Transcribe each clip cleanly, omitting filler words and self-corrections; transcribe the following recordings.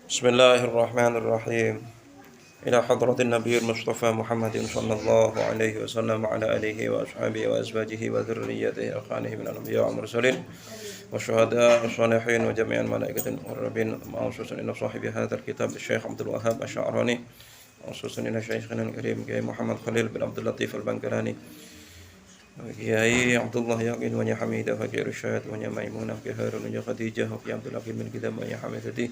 Bismillahirrahmanirrahim. Ila hadratin Nabiyil Mustafa Muhammadin sallallahu alaihi wasallam wa ala alihi wa ashabihi wa azwajihi wa dzurriyyatihi wa khanihi min al-anbiya wal mursalin wa syuhada wa shalihin wa jami'al malaikatil muqarrabin wa khususan ila sahibi hadzal kitab Syekh Abdul Wahhab Asy-Sya'rani wa khususan ila Syekhina al-Karim Kiai Muhammad Khalil bin Abdul Latif al-Bangkalani Kiai Abdullah Yaqin wa Hamidah wa Kiai Irsyad wa Maimunah wa Harun wa Khadijah wa Kiai Abdul Hakim bin Kidam wa Hamidati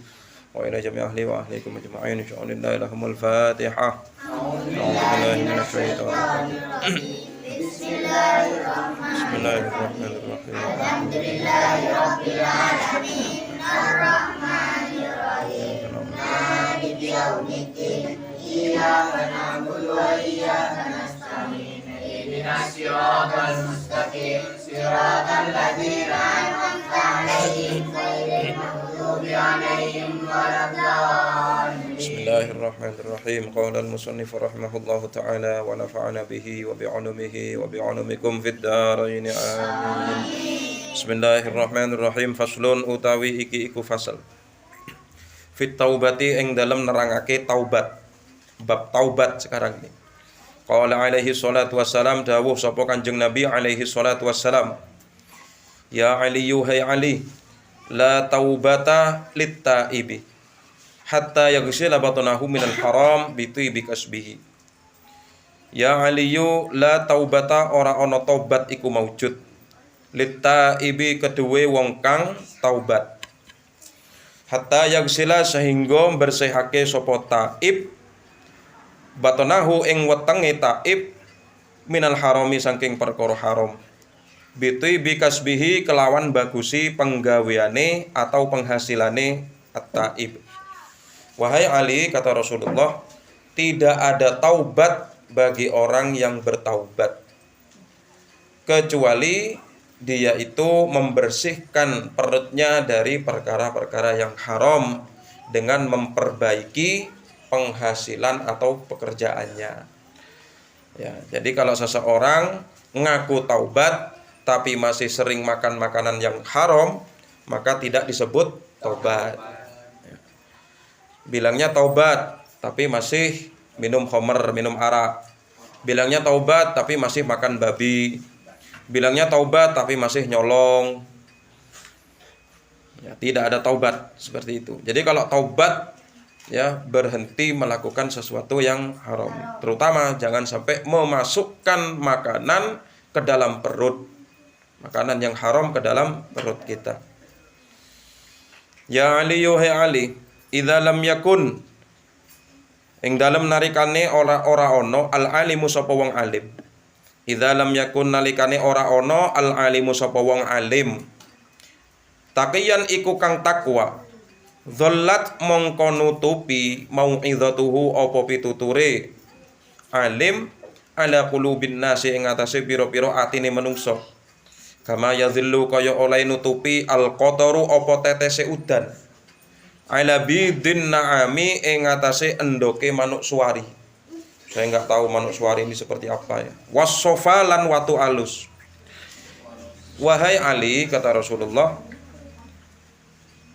wa ila jami' ahli wa ahlikum ajma'in insyaallah lahumul fatihah. A'udzubillahi minasyaitonir rajim. Bismillahirrahmanirrahim. Alhamdulillahirabbil alamin arrahmanir rahim maliki yaumiddin iyyaka na'budu wa iyyaka nasta'in ihdinas siratal mustaqim siratal ladzina an'amta 'alaihim ghairil maghdubi 'alaihim waladdallin. Bismillahirrahmanirrahim. Qala al-musannif rahimahullahu ta'ala wa nafa'ana bihi wa bi'ulumihi wa bi'ulumikum fid dharain amin. Bismillahirrahmanirrahim. Faslun utawi iki iku fasal fit taubati ing dalem nerangake taubat. Bab taubat sekarang ini. Qala alaihi salatu wassalam, dawuh sapa Kanjeng Nabi alaihi salatu wassalam, ya Ali hai Ali, la taubata littaibi hatta yaghsila batnahu minal haram bitibi kasbihi. Ya Aliyu, la taubata ora ana taubat iku maujud littaibi kedue wong kang taubat. Hatta yaghsila sehingga bersihake sapa taib batnahu ing wetenge taib minal harami saking perkara haram. Bitibi kasbihi kelawan bagusi penggaweane atau penghasilane at-taib. Wahai Ali, kata Rasulullah, tidak ada taubat bagi orang yang bertaubat kecuali dia itu membersihkan perutnya dari perkara-perkara yang haram dengan memperbaiki penghasilan atau pekerjaannya. Ya, jadi kalau seseorang ngaku taubat tapi masih sering makan makanan yang haram, maka tidak disebut taubat. Bilangnya taubat tapi masih minum khamr, minum arak. Bilangnya taubat tapi masih makan babi. Bilangnya taubat tapi masih nyolong. Ya, tidak ada taubat seperti itu. Jadi kalau taubat, ya, berhenti melakukan sesuatu yang haram. Terutama jangan sampai memasukkan makanan ke dalam perut. Makanan yang haram ke dalam perut kita. Ya Ali, yuhai Ali, idza lam yakun ing dalem narikane ora ono al alimu sapa wong alim. Idza lam yakun nalikane ora ono al alimu sapa wong alim. Taqiyan iku kang takwa. Dzallat mongko nutupi mau'izatuhu apa pituture alim ala qulubin nasi ing atase pira-pira atine manungsa. Kama yazillu kaya oleh nutupi al-qataru apa tetese udan. Ala bidin na'ami ing atase endoke manuk suwari. Saya enggak tahu manuk suwari ini seperti apa ya. Wassofa lan watu alus. Wahai Ali, kata Rasulullah,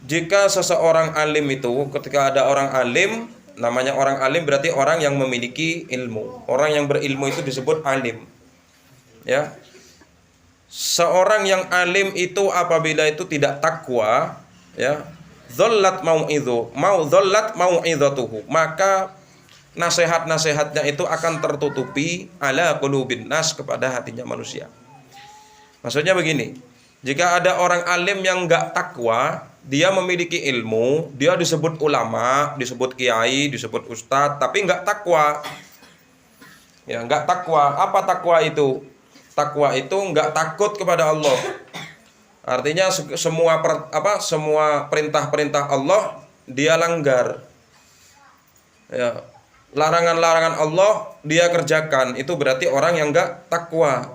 jika seseorang alim itu, ketika ada orang alim, namanya orang alim berarti orang yang memiliki ilmu. Orang yang berilmu itu disebut alim. Ya. Seorang yang alim itu apabila itu tidak takwa, ya, dzallat mau'izatuhu, maka nasihat-nasihatnya itu akan tertutupi ala qulubin nas, kepada hatinya manusia. Maksudnya begini, jika ada orang alim yang enggak takwa, dia memiliki ilmu, dia disebut ulama, disebut kiai, disebut ustadz, tapi enggak takwa. Ya, enggak takwa. Apa takwa itu? Takwa itu enggak takut kepada Allah. Artinya semua perintah-perintah Allah dia langgar. Ya, larangan-larangan Allah dia kerjakan. Itu berarti orang yang enggak takwa.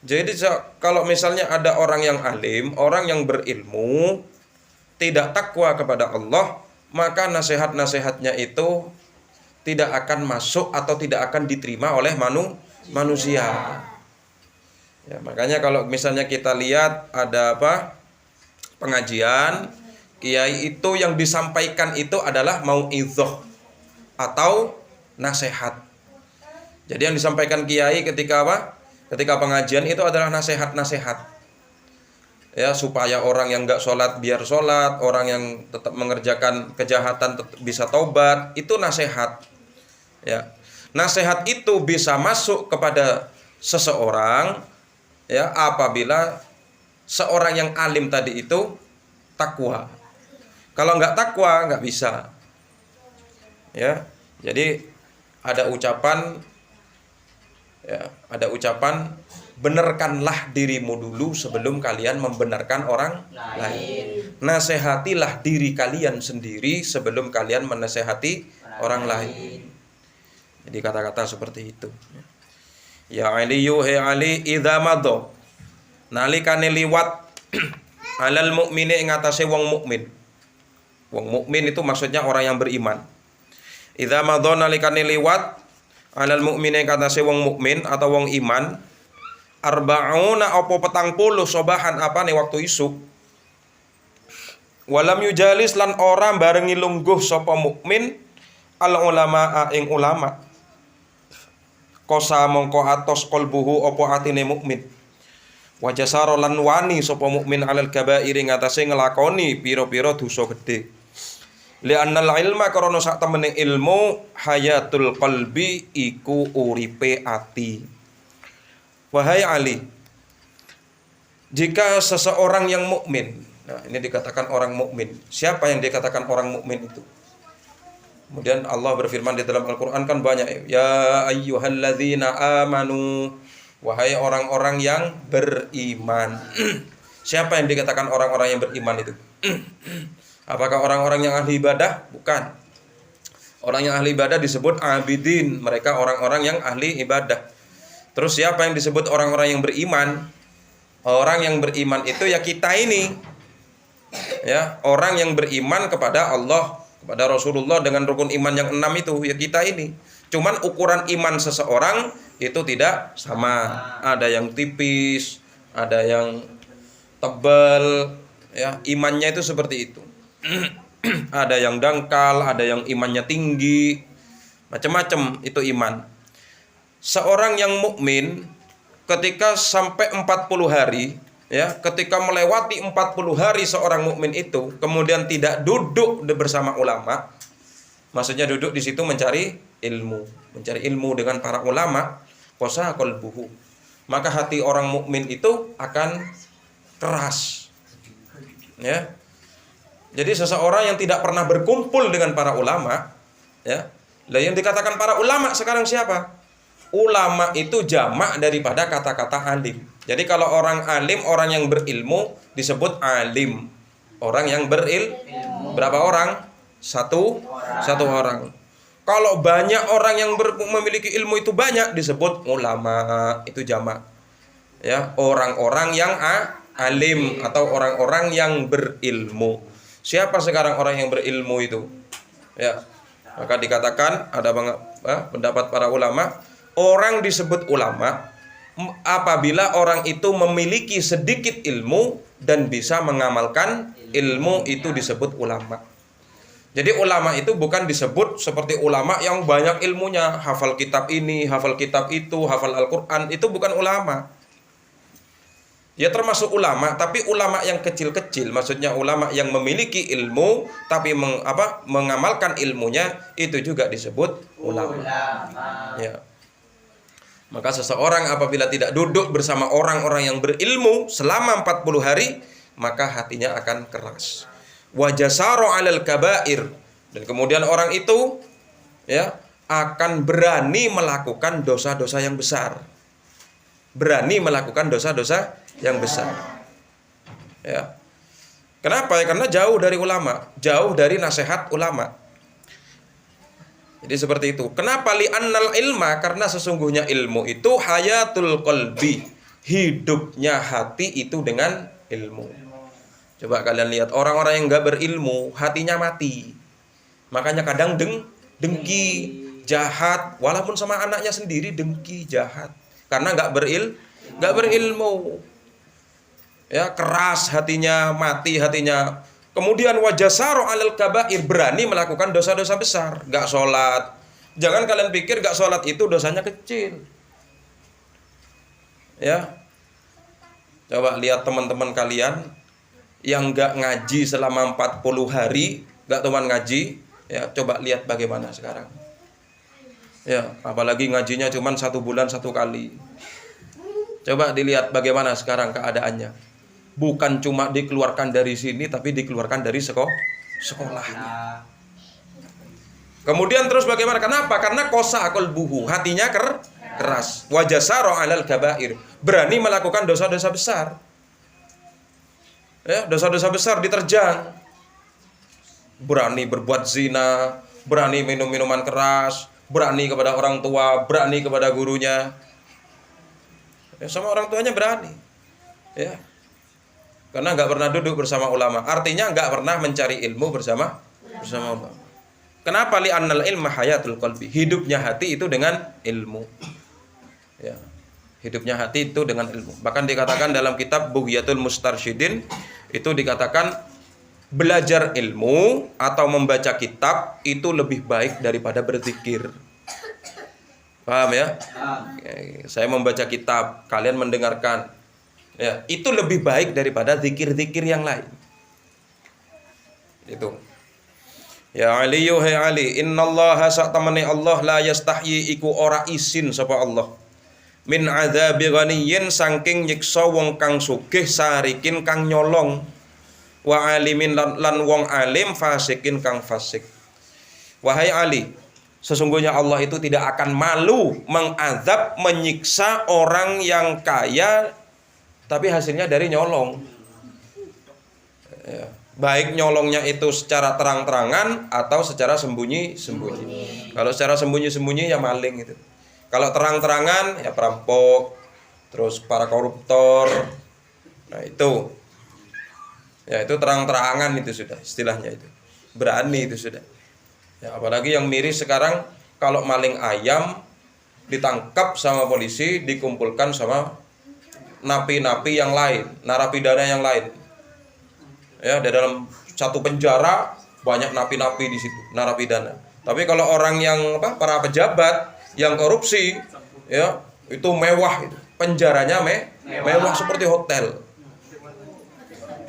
Jadi kalau misalnya ada orang yang alim, orang yang berilmu, tidak takwa kepada Allah, maka nasihat-nasihatnya itu tidak akan masuk atau tidak akan diterima oleh manusia. Ya, makanya kalau misalnya kita lihat ada pengajian, Kiai itu yang disampaikan itu adalah mau'idhah atau nasihat. Jadi yang disampaikan kiai ketika apa? Ketika pengajian itu adalah nasihat-nasihat. Ya, supaya orang yang enggak sholat biar sholat, orang yang tetap mengerjakan kejahatan tetap bisa taubat, itu nasihat. Ya. Nasihat itu bisa masuk kepada seseorang ya apabila seorang yang alim tadi itu takwa. Kalau nggak takwa nggak bisa. Ya, jadi ada ucapan benarkanlah dirimu dulu sebelum kalian membenarkan orang lain. Nasihatilah diri kalian sendiri sebelum kalian menasehati orang lain. Jadi kata-kata seperti itu. Ya Aliyu he Ali idza madha nalikane liwat alal mukmini ing atase wong mukmin. Wong mukmin itu maksudnya orang yang beriman. Idza madha nalikane liwat alal mukmini ing atase wong mukmin atau wong iman arba'una apa 40 sobahan apane waktu isuk. Walam yujalis lan ora barengi lungguh sapa mukmin al ulama ing ulama. Kosa mongko atos qalbuhu apa atine mukmin. Wa jasara lan wani sapa mukmin alal kabairi ngatasé nglakoni pira-pira dosa gedhe. Li annal ilma karena sak temene ilmu hayatul qalbi iku uripe ati. Wahai Ali, jika seseorang yang mukmin, nah ini dikatakan orang mukmin. Siapa yang dikatakan orang mukmin itu? Kemudian Allah berfirman di dalam Al-Quran kan banyak. Ya ayyuhalladzina amanu. Wahai orang-orang yang beriman. Siapa yang dikatakan orang-orang yang beriman itu? Apakah orang-orang yang ahli ibadah? Bukan. Orang yang ahli ibadah disebut abidin. Mereka orang-orang yang ahli ibadah. Terus siapa yang disebut orang-orang yang beriman? Orang yang beriman itu ya kita ini. Ya, orang yang beriman kepada Allah, kepada Rasulullah dengan rukun iman yang 6 itu ya kita ini. Cuman ukuran iman seseorang itu tidak sama. Ada yang tipis, ada yang tebal, ya imannya itu seperti itu. Ada yang dangkal, ada yang imannya tinggi, macam-macam itu iman. Seorang yang mukmin ketika sampai 40 hari ya, ketika melewati 40 hari seorang mukmin itu kemudian tidak duduk bersama ulama, maksudnya duduk di situ mencari ilmu dengan para ulama, qasa qalbuhu, maka hati orang mukmin itu akan keras. Ya. Jadi seseorang yang tidak pernah berkumpul dengan para ulama, ya. Lah yang dikatakan para ulama sekarang siapa? Ulama itu jamak daripada kata-kata alim. Jadi kalau orang alim, orang yang berilmu disebut alim. Orang yang berilmu. Berapa orang? Satu orang. Kalau banyak orang yang memiliki ilmu itu banyak disebut ulama, itu jamak. Ya, orang-orang yang alim atau orang-orang yang berilmu. Siapa sekarang orang yang berilmu itu? Ya. Maka dikatakan ada pendapat para ulama, orang disebut ulama apabila orang itu memiliki sedikit ilmu dan bisa mengamalkan ilmu itu disebut ulama. Jadi ulama itu bukan disebut seperti ulama yang banyak ilmunya, hafal kitab ini, hafal kitab itu, hafal Al-Quran, itu bukan ulama. Ya termasuk ulama, tapi ulama yang kecil-kecil, maksudnya ulama yang memiliki ilmu tapi mengamalkan ilmunya, itu juga disebut ulama. Ya. Maka seseorang apabila tidak duduk bersama orang-orang yang berilmu selama 40 hari, maka hatinya akan keras. Wajasaro 'alal kabair, dan kemudian orang itu ya akan berani melakukan dosa-dosa yang besar. Berani melakukan dosa-dosa yang besar. Ya. Kenapa? Ya, karena jauh dari ulama, jauh dari nasihat ulama. Jadi seperti itu. Kenapa li'annal ilma? Karena sesungguhnya ilmu itu hayatul qalbi. Hidupnya hati itu dengan ilmu. Coba kalian lihat orang-orang yang enggak berilmu, hatinya mati. Makanya kadang dengki, jahat, walaupun sama anaknya sendiri dengki, jahat. Karena enggak berilmu. Ya, keras hatinya, mati hatinya. Kemudian wajasaro alal kabair, berani melakukan dosa-dosa besar, gak sholat. Jangan kalian pikir gak sholat itu dosanya kecil. Ya, coba lihat teman-teman kalian yang gak ngaji selama 40 hari, gak teman ngaji, ya coba lihat bagaimana sekarang. Ya, apalagi ngajinya cuma 1 bulan 1 kali. Coba dilihat bagaimana sekarang keadaannya. Bukan cuma dikeluarkan dari sini, tapi dikeluarkan dari sekolahnya. Kemudian terus bagaimana? Kenapa? Karena kosa qalbuhu, hatinya keras. Wajasaro alal kabair, berani melakukan dosa-dosa besar. Ya, dosa-dosa besar diterjang. Berani berbuat zina, berani minum minuman keras, berani kepada orang tua, berani kepada gurunya. Ya, sama orang tuanya berani. Ya. Karena nggak pernah duduk bersama ulama. Artinya nggak pernah mencari ilmu bersama ulama. Kenapa? Li'annal ilma hayatul qalbi. Hidupnya hati itu dengan ilmu. Ya. Hidupnya hati itu dengan ilmu. Bahkan dikatakan dalam kitab Bughyatul Mustarsyidin, itu dikatakan belajar ilmu atau membaca kitab itu lebih baik daripada berzikir. Paham ya? Saya membaca kitab, kalian mendengarkan. Ya, itu lebih baik daripada zikir-zikir yang lain. Itu. Ya Ali, hai Ali, innallaha sa'tamani Allah la yastahyi iku ora isin sapa Allah. Min adzabi ghaniyyin saking nyiksa wong kang sugih sarikin kang nyolong. Wa alimin lan wong alim fasikin kang fasik. Wahai Ali, sesungguhnya Allah itu tidak akan malu mengazab menyiksa orang yang kaya tapi hasilnya dari nyolong. Ya. Baik nyolongnya itu secara terang-terangan atau secara sembunyi-sembunyi. Kalau secara sembunyi-sembunyi ya maling itu. Kalau terang-terangan ya perampok, terus para koruptor. Nah itu. Ya itu terang-terangan itu sudah istilahnya itu. Berani itu sudah. Ya, apalagi yang miris sekarang kalau maling ayam ditangkap sama polisi, dikumpulkan sama napi-napi yang lain, narapidana yang lain. Ya, di dalam satu penjara banyak napi-napi di situ, narapidana. Tapi kalau orang yang para pejabat yang korupsi, ya, itu mewah itu. Penjaranya mewah seperti hotel.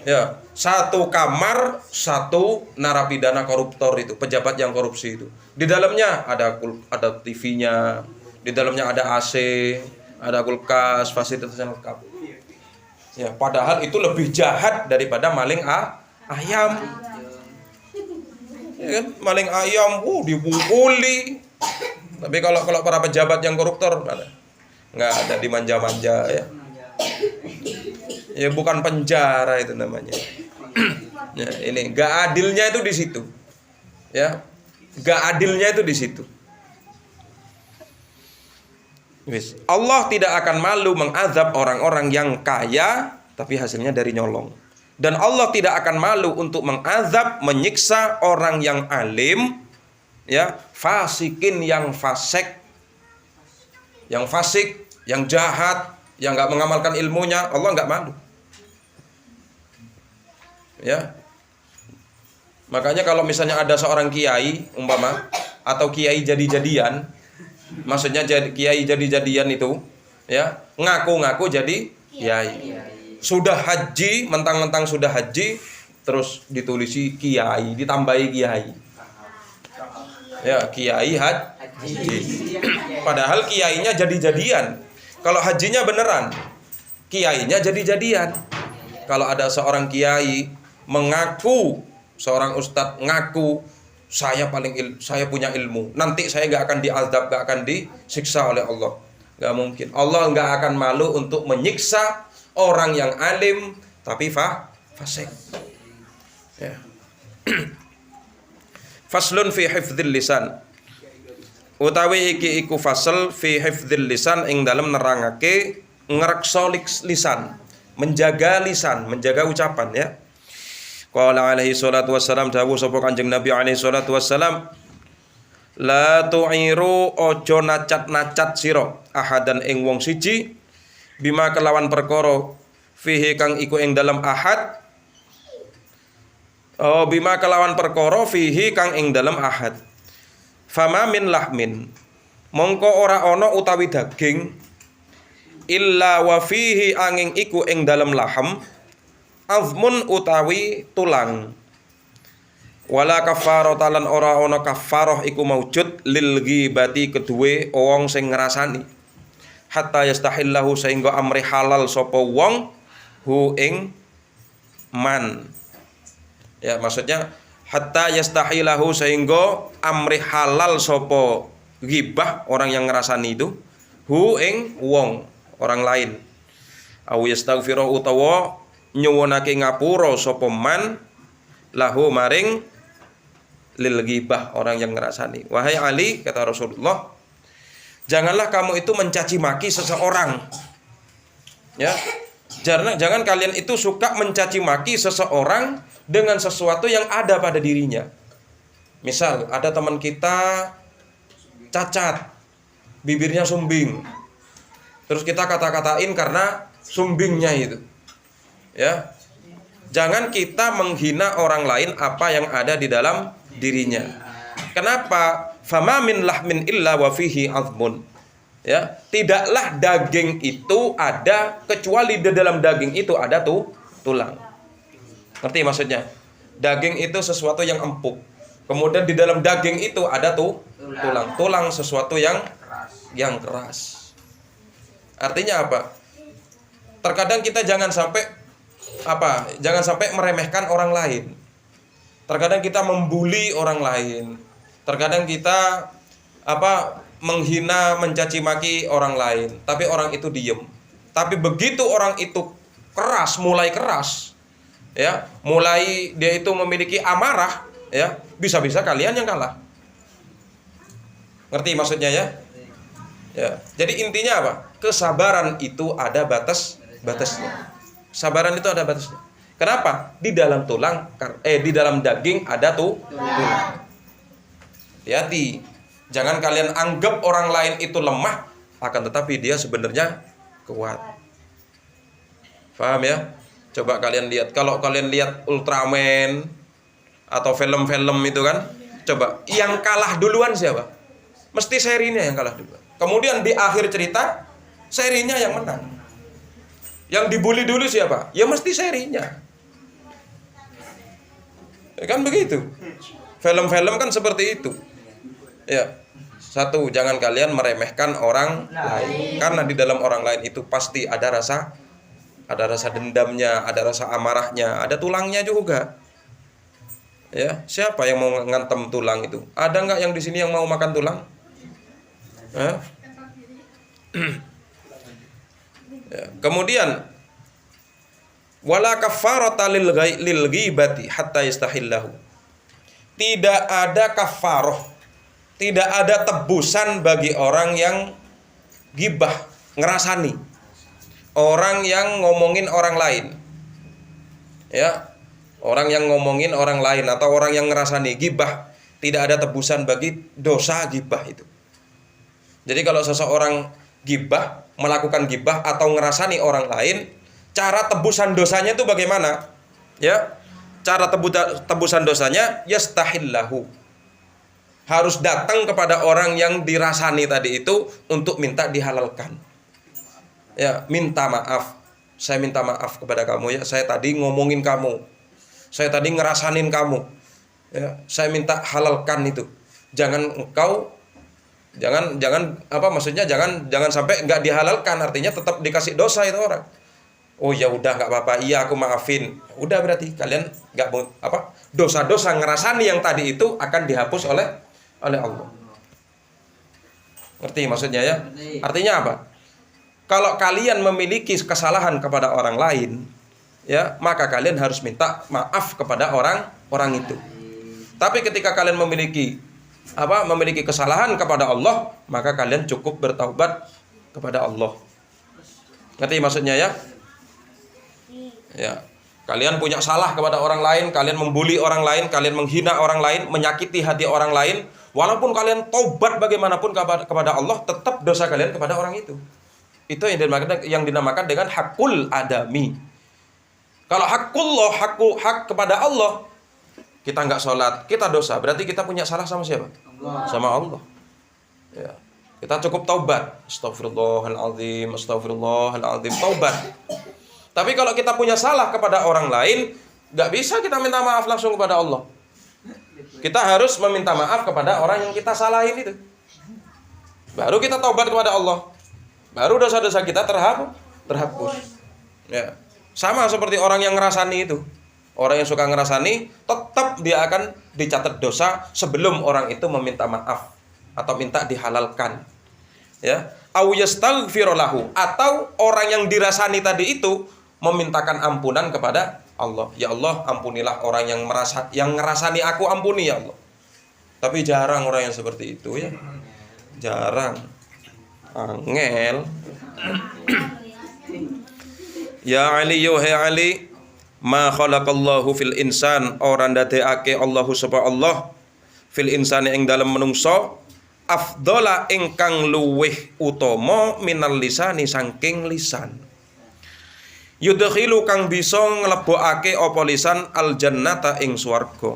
Ya, satu kamar, satu narapidana koruptor itu, pejabat yang korupsi itu. Di dalamnya ada TV-nya, di dalamnya ada AC, ada kulkas, fasilitas yang lengkap. Ya, padahal itu lebih jahat daripada maling ayam. Ya kan? Maling ayam, dipukuli. Tapi kalau para pejabat yang koruptor nggak ada dimanja-manja ya. Ya bukan penjara itu namanya. Ya, ini nggak adilnya itu di situ. Ya, nggak adilnya itu di situ. Allah tidak akan malu mengazab orang-orang yang kaya tapi hasilnya dari nyolong. Dan Allah tidak akan malu untuk mengazab, menyiksa orang yang alim, ya, fasikin yang fasik, yang jahat, yang nggak mengamalkan ilmunya, Allah nggak malu. Ya, makanya kalau misalnya ada seorang kiai umpama atau kiai jadi-jadian, maksudnya kiai jadi-jadian itu, ya, ngaku-ngaku jadi kiai. Sudah haji, mentang-mentang sudah haji, terus ditulisi kiai, ditambahi kiai. Ya, kiai haji. Padahal kiainya jadi-jadian. Kalau hajinya beneran, kiainya jadi-jadian. Kalau ada seorang kiai mengaku, seorang ustadz ngaku, saya punya ilmu, nanti saya nggak akan diazab, nggak akan disiksa oleh Allah. Nggak mungkin. Allah nggak akan malu untuk menyiksa orang yang alim tapi fasik. Ya. Faslun fi hifdzil lisan. Utawi iki iku fasal fi hifdzil lisan ing dalem nerangake ngreksa lisan, menjaga lisan, menjaga ucapan ya. Qala alaihi salatu wassalam, dawuh sapa Kanjeng Nabi alaihi salatu wassalam, la tu'iru ojo nacat-nacat sira ahadan ing wong siji bima kelawan perkara fihi kang iku ing dalam ahad Oh, bima kelawan perkara fihi kang ing dalem ahad. Fama min lahmin. Mongko ora ana utawi daging illa wa fihi angin iku ing dalem laham azmun utawi tulang. Wala kafarata lan ora ana kafarah iku maujud lil ghibati kedue wong sing ngrasani. Hatta yastahillahu sehingga amri halal sapa wong hu ing man. Ya, maksudnya hatta yastahilahu sehingga amri halal sapa ghibah orang yang ngrasani itu hu ing wong orang lain. Aw yastaghfiru utawa nyuwunake ngapura sapa man lahu maring lil ghibah orang yang ngrasani. Wahai Ali, kata Rasulullah, janganlah kamu itu mencaci maki seseorang. Ya. Jangan kalian itu suka mencaci maki seseorang dengan sesuatu yang ada pada dirinya. Misal ada teman kita cacat, bibirnya sumbing. Terus kita kata-katain karena sumbingnya itu. Ya. Jangan kita menghina orang lain apa yang ada di dalam dirinya. Kenapa? Fama min lahmin illa wa fihi azmun. Ya, tidaklah daging itu ada kecuali di dalam daging itu ada tulang. Ngerti maksudnya? Daging itu sesuatu yang empuk. Kemudian di dalam daging itu ada tulang. Tulang sesuatu yang keras. Artinya apa? Terkadang kita jangan sampai meremehkan orang lain. Terkadang kita membuli orang lain. Terkadang kita menghina, mencaci maki orang lain, tapi orang itu diem. Tapi begitu orang itu mulai keras, ya, mulai dia itu memiliki amarah, ya, bisa-bisa kalian yang kalah. Ngerti maksudnya ya? Ya. Jadi intinya apa? Kesabaran itu ada batasnya. Sabaran itu ada batasnya. Kenapa? Di dalam di dalam daging ada tulang. Hati-hati. Jangan kalian anggap orang lain itu lemah, akan tetapi dia sebenarnya kuat. Paham ya? Coba kalian lihat, kalau kalian lihat Ultraman atau film-film itu kan, coba yang kalah duluan siapa? Mesti serinya yang kalah duluan. Kemudian di akhir cerita serinya yang menang. Yang dibully dulu siapa? Ya mesti serinya. Ya kan begitu. Film-film kan seperti itu. Ya, satu, jangan kalian meremehkan orang lain, karena di dalam orang lain itu pasti ada rasa dendamnya, ada rasa amarahnya, ada tulangnya juga. Ya, siapa yang mau ngantem tulang itu? Ada nggak yang di sini yang mau makan tulang? Ya. Kemudian wala kafarata lil ghibati hatta yastahillahu. Tidak ada kafaroh. Tidak ada tebusan bagi orang yang gibah, ngerasani. Orang yang ngomongin orang lain. Ya. Orang yang ngomongin orang lain atau orang yang ngerasani gibah, tidak ada tebusan bagi dosa gibah itu. Jadi kalau seseorang gibah, melakukan gibah atau ngerasani orang lain, cara tebusan dosanya itu bagaimana? Ya. Cara tebusan dosanya yastahillahu. Harus datang kepada orang yang dirasani tadi itu untuk minta dihalalkan. Ya, minta maaf. Saya minta maaf kepada kamu ya. Saya tadi ngomongin kamu. Saya tadi ngerasanin kamu. Ya, saya minta halalkan itu. Jangan sampai enggak dihalalkan, artinya tetap dikasih dosa itu orang. Oh ya udah enggak apa-apa. Iya aku maafin. Udah berarti kalian enggak dosa-dosa ngerasani yang tadi itu akan dihapus oleh Allah. Ngerti maksudnya ya? Artinya apa? Kalau kalian memiliki kesalahan kepada orang lain, ya, maka kalian harus minta maaf kepada orang itu. Tapi ketika kalian memiliki kesalahan kepada Allah, maka kalian cukup bertaubat kepada Allah. Ngerti maksudnya ya? Ya. Kalian punya salah kepada orang lain, kalian membuli orang lain, kalian menghina orang lain, menyakiti hati orang lain, walaupun kalian taubat bagaimanapun kepada Allah, tetap dosa kalian kepada orang itu. Itu yang dinamakan dengan hakul adami. Kalau hak kepada Allah, kita nggak sholat, kita dosa, berarti kita punya salah sama siapa? Sama Allah. Ya. Kita cukup taubat. Astagfirullahaladzim, astagfirullahaladzim, taubat. Tapi kalau kita punya salah kepada orang lain, nggak bisa kita minta maaf langsung kepada Allah. Kita harus meminta maaf kepada orang yang kita salahin itu. Baru kita taubat kepada Allah. Baru dosa-dosa kita terhapus. Ya. Sama seperti orang yang ngerasani itu. Orang yang suka ngerasani, tetap dia akan dicatat dosa sebelum orang itu meminta maaf atau minta dihalalkan. Ya, au yastaghfir lahu, atau orang yang dirasani tadi itu memintakan ampunan kepada Allah. Ya Allah, ampunilah orang yang ngerasani aku, ampuni ya Allah. Tapi jarang orang yang seperti itu ya. Jarang. Angel. Ya Ali, yuhai Ali, ma khalaqallahu fil insan, orang dadekake Allahu sapa Allah fil insani ing dalem menungso afdhala ingkang luweh utama minal lisani saking lisan. Yudkhilu kang bisa nglebokake apa lisan al jannata ing swarga.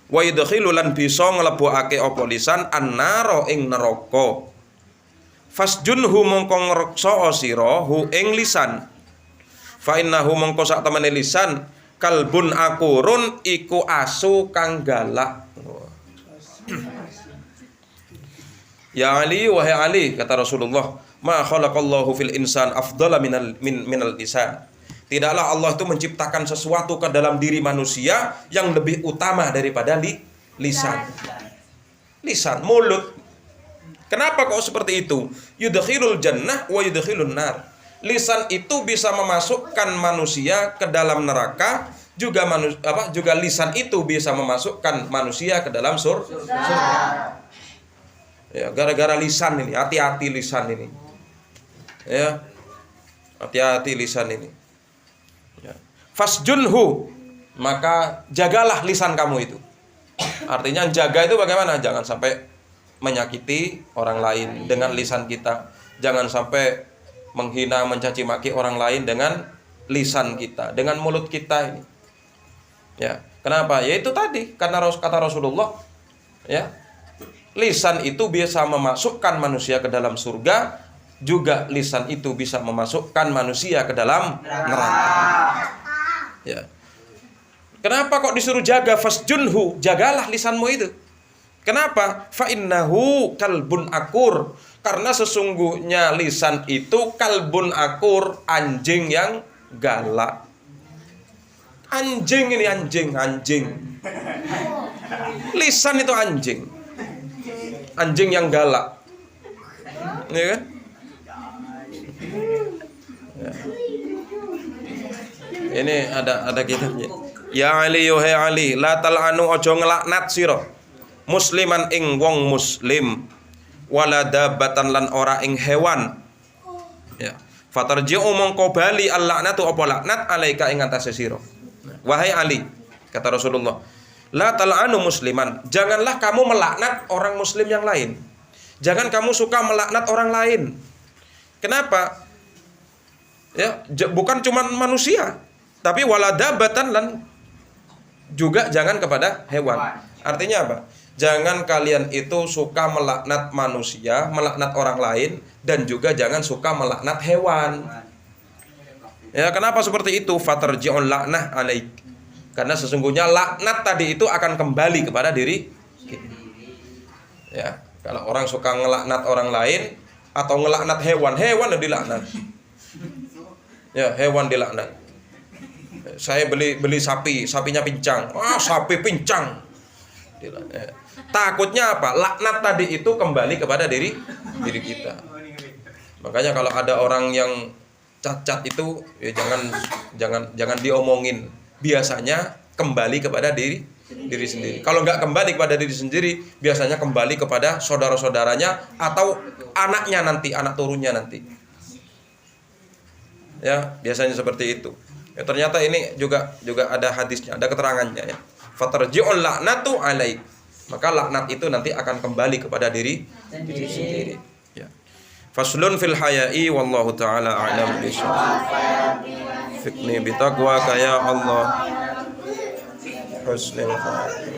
Wa yudkhilu lan bisa nglebokake apa lisan annara ing neraka. Fasjunhu mongko ngreksa sira hu ing lisan. Fa innahu mongko sak temene lisan kalbun akurun iku asu kang galak. Ya Ali, wahai Ali, kata Rasulullah, ma khalaqallahu fil insan afdala minal lisan. Tidaklah Allah itu menciptakan sesuatu ke dalam diri manusia yang lebih utama daripada lisan. Lisan, mulut. Kenapa kok seperti itu? Yudkhilul jannah wa yudkhilun nar. Lisan itu bisa memasukkan manusia ke dalam neraka, juga lisan itu bisa memasukkan manusia ke dalam surga. Ya, gara-gara lisan ini, hati-hati lisan ini. Ya. Hati-hati lisan ini. Ya. Fasjunhu, maka jagalah lisan kamu itu. Artinya jaga itu bagaimana? Jangan sampai menyakiti orang lain dengan lisan kita. Jangan sampai menghina, mencaci maki orang lain dengan lisan kita, dengan mulut kita ini. Ya, kenapa? Ya itu tadi, karena kata Rasulullah, ya, lisan itu bisa memasukkan manusia ke dalam surga, juga lisan itu bisa memasukkan manusia ke dalam neraka. Ya. Kenapa kok disuruh jaga? Fasjunhu, jagalah lisanmu itu. Kenapa? Fa innahu kalbun akur. Karena sesungguhnya lisan itu kalbun akur, anjing yang galak. Anjing ini anjing. Lisan itu anjing. Anjing yang galak. Ini kan? Ya. Ini ada kitabnya. Ya Ali, yuhai Ali, la tal'anu ojo ngelaknat sira musliman ing wong muslim, wala dabatan lan ora ing hewan. Ya. Fatarji'u mongko bali al-laknatu apa laknat alaika ing atase sira. Wahai Ali, kata Rasulullah, la tal'anu musliman, janganlah kamu melaknat orang muslim yang lain. Jangan kamu suka melaknat orang lain. Kenapa? Ya, bukan cuma manusia, tapi wala dabatan lan juga jangan kepada hewan. Artinya apa? Jangan kalian itu suka melaknat manusia, melaknat orang lain, dan juga jangan suka melaknat hewan. Ya, kenapa seperti itu? Fatarji'un laknah alaik. Karena sesungguhnya laknat tadi itu akan kembali kepada diri kita. Ya, kalau orang suka ngelaknat orang lain atau ngelaknat hewan yang dilaknat. Ya, hewan dilaknat. Saya beli sapi, sapinya pincang. Sapi pincang. Takutnya apa? Laknat tadi itu kembali kepada diri kita. Makanya kalau ada orang yang cacat itu, ya jangan diomongin. Biasanya kembali kepada diri sendiri. Kalau nggak kembali kepada diri sendiri, biasanya kembali kepada saudara-saudaranya atau anaknya nanti, anak turunnya nanti. Ya, biasanya seperti itu. Ya, ternyata ini juga ada hadisnya, ada keterangannya ya. Fatarji'un laknatu alaik. Maka laknat itu nanti akan kembali kepada diri sendiri. Ya. Faslun fil haya'i wallahu taala a'lam bishawab. Fikni bitaqwa ya Allah. husnul khatimah.